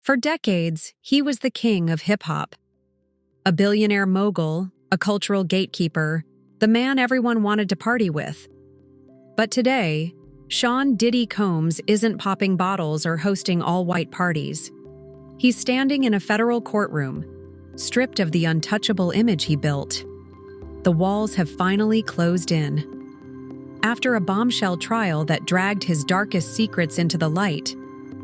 For decades, he was the king of hip-hop. A billionaire mogul, a cultural gatekeeper, the man everyone wanted to party with. But today, Sean Diddy Combs isn't popping bottles or hosting all-white parties. He's standing in a federal courtroom, stripped of the untouchable image he built. The walls have finally closed in. After a bombshell trial that dragged his darkest secrets into the light,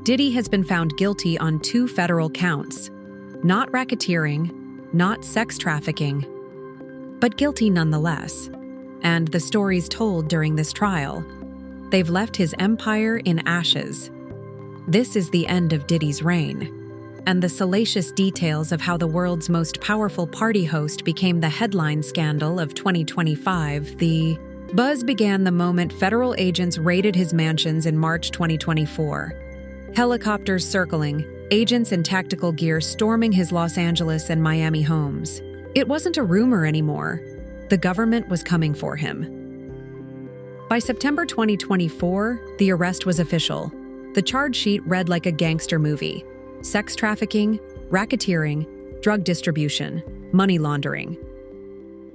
Diddy has been found guilty on 2 federal counts. Not racketeering, not sex trafficking, but guilty nonetheless. And the stories told during this trial, they've left his empire in ashes. This is the end of Diddy's reign, and the salacious details of how the world's most powerful party host became the headline scandal of 2025. The buzz began the moment federal agents raided his mansions in March 2024. Helicopters circling, agents in tactical gear storming his Los Angeles and Miami homes. It wasn't a rumor anymore. The government was coming for him. By September 2024, the arrest was official. The charge sheet read like a gangster movie: sex trafficking, racketeering, drug distribution, money laundering.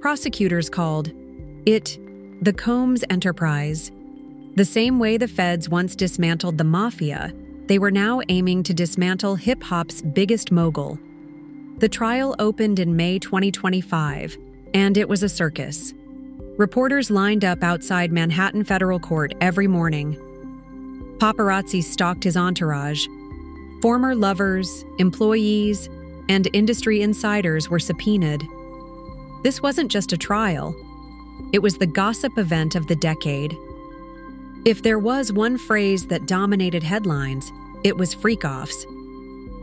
Prosecutors called it the Combs Enterprise. The same way the feds once dismantled the mafia, they were now aiming to dismantle hip-hop's biggest mogul. The trial opened in May 2025, and it was a circus. Reporters lined up outside Manhattan Federal Court every morning. Paparazzi stalked his entourage. Former lovers, employees, and industry insiders were subpoenaed. This wasn't just a trial. It was the gossip event of the decade. If there was one phrase that dominated headlines, it was freak-offs.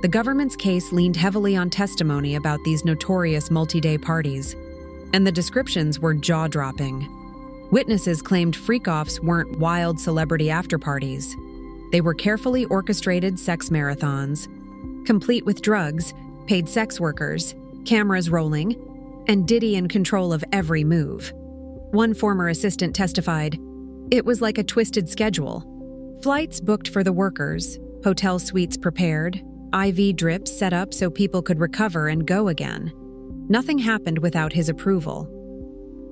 The government's case leaned heavily on testimony about these notorious multi-day parties, and the descriptions were jaw-dropping. Witnesses claimed freak-offs weren't wild celebrity after-parties. They were carefully orchestrated sex marathons, complete with drugs, paid sex workers, cameras rolling, and Diddy in control of every move. One former assistant testified, "It was like a twisted schedule. Flights booked for the workers, hotel suites prepared, IV drips set up so people could recover and go again. Nothing happened without his approval."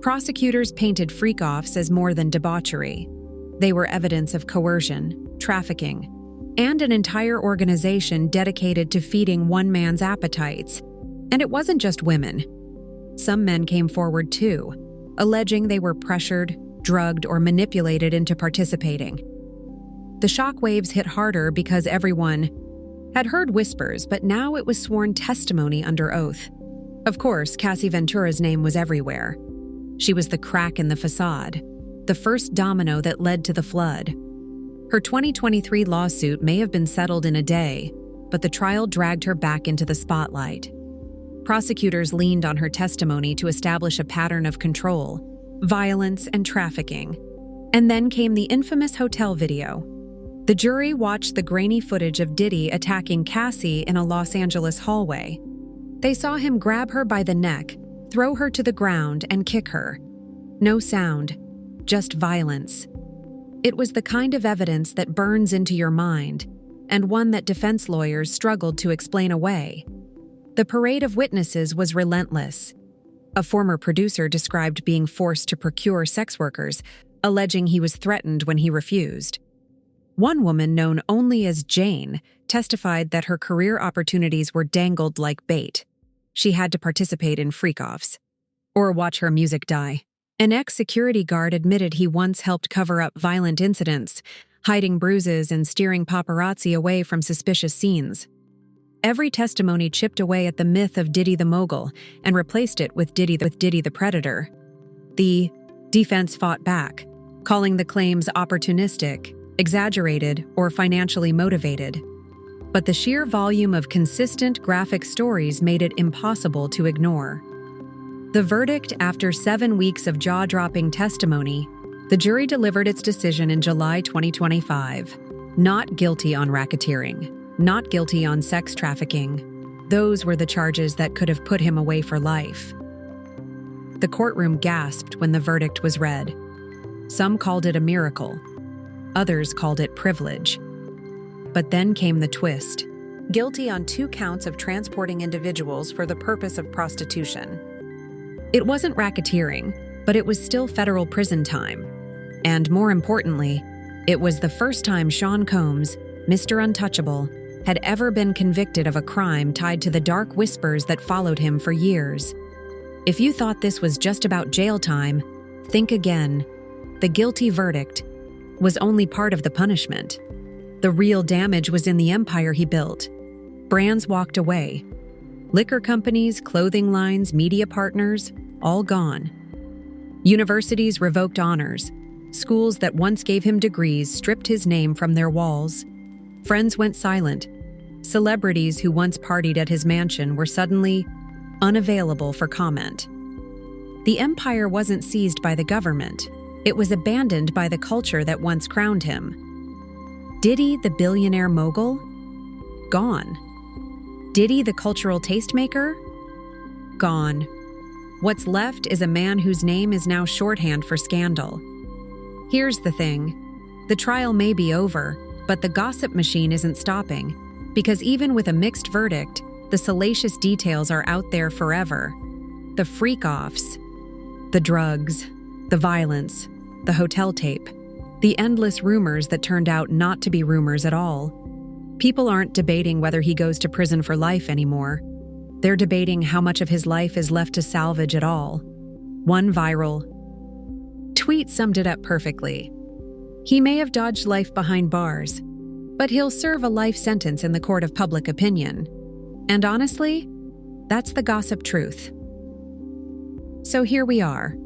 Prosecutors painted freak-offs as more than debauchery. They were evidence of coercion, trafficking, and an entire organization dedicated to feeding one man's appetites. And it wasn't just women. Some men came forward too, alleging they were pressured, drugged, or manipulated into participating. The shockwaves hit harder because everyone had heard whispers, but now it was sworn testimony under oath. Of course, Cassie Ventura's name was everywhere. She was the crack in the facade, the first domino that led to the flood. Her 2023 lawsuit may have been settled in a day, but the trial dragged her back into the spotlight. Prosecutors leaned on her testimony to establish a pattern of control, violence, and trafficking. And then came the infamous hotel video. The jury watched the grainy footage of Diddy attacking Cassie in a Los Angeles hallway. They saw him grab her by the neck, throw her to the ground, and kick her. No sound, just violence. It was the kind of evidence that burns into your mind, and one that defense lawyers struggled to explain away. The parade of witnesses was relentless. A former producer described being forced to procure sex workers, alleging he was threatened when he refused. One woman, known only as Jane, testified that her career opportunities were dangled like bait. She had to participate in freak-offs or watch her music die. An ex-security guard admitted he once helped cover up violent incidents, hiding bruises and steering paparazzi away from suspicious scenes. Every testimony chipped away at the myth of Diddy the Mogul and replaced it with Diddy the Predator. The defense fought back, calling the claims opportunistic, exaggerated, or financially motivated. But the sheer volume of consistent graphic stories made it impossible to ignore. The verdict, after 7 weeks of jaw-dropping testimony, the jury delivered its decision in July 2025. Not guilty on racketeering, not guilty on sex trafficking. Those were the charges that could have put him away for life. The courtroom gasped when the verdict was read. Some called it a miracle. Others called it privilege. But then came the twist. guilty on 2 counts of transporting individuals for the purpose of prostitution. It wasn't racketeering, but it was still federal prison time. And more importantly, it was the first time Sean Combs, Mr. Untouchable, had ever been convicted of a crime tied to the dark whispers that followed him for years. If you thought this was just about jail time, think again. The guilty verdict was only part of the punishment. The real damage was in the empire he built. Brands walked away. Liquor companies, clothing lines, media partners, all gone. Universities revoked honors. Schools that once gave him degrees stripped his name from their walls. Friends went silent. Celebrities who once partied at his mansion were suddenly unavailable for comment. The empire wasn't seized by the government. It was abandoned by the culture that once crowned him. Diddy, the billionaire mogul? Gone. Diddy, the cultural tastemaker? Gone. What's left is a man whose name is now shorthand for scandal. Here's the thing. The trial may be over, but the gossip machine isn't stopping, because even with a mixed verdict, the salacious details are out there forever. The freak-offs, the drugs, the violence, the hotel tape, the endless rumors that turned out not to be rumors at all. People aren't debating whether he goes to prison for life anymore. They're debating how much of his life is left to salvage at all. One viral tweet summed it up perfectly. He may have dodged life behind bars, but he'll serve a life sentence in the court of public opinion. And honestly, that's the gossip truth. So here we are.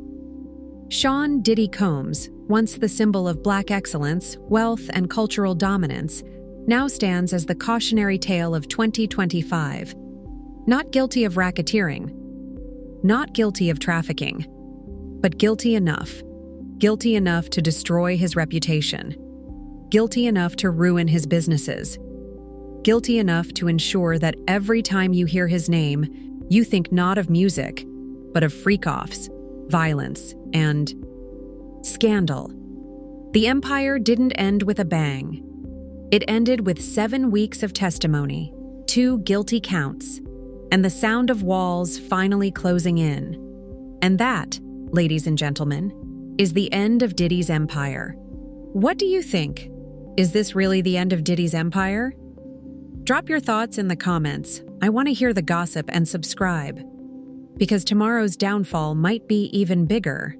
Sean Diddy Combs, once the symbol of Black excellence, wealth, and cultural dominance, now stands as the cautionary tale of 2025. Not guilty of racketeering, not guilty of trafficking, but guilty enough to destroy his reputation, guilty enough to ruin his businesses, guilty enough to ensure that every time you hear his name, you think not of music, but of freak-offs, violence, and scandal. The empire didn't end with a bang. It ended with 7 weeks of testimony, 2 guilty counts, and the sound of walls finally closing in. And that, ladies and gentlemen, is the end of Diddy's empire. What do you think? Is this really the end of Diddy's empire? Drop your thoughts in the comments. I want to hear the gossip and subscribe, because tomorrow's downfall might be even bigger.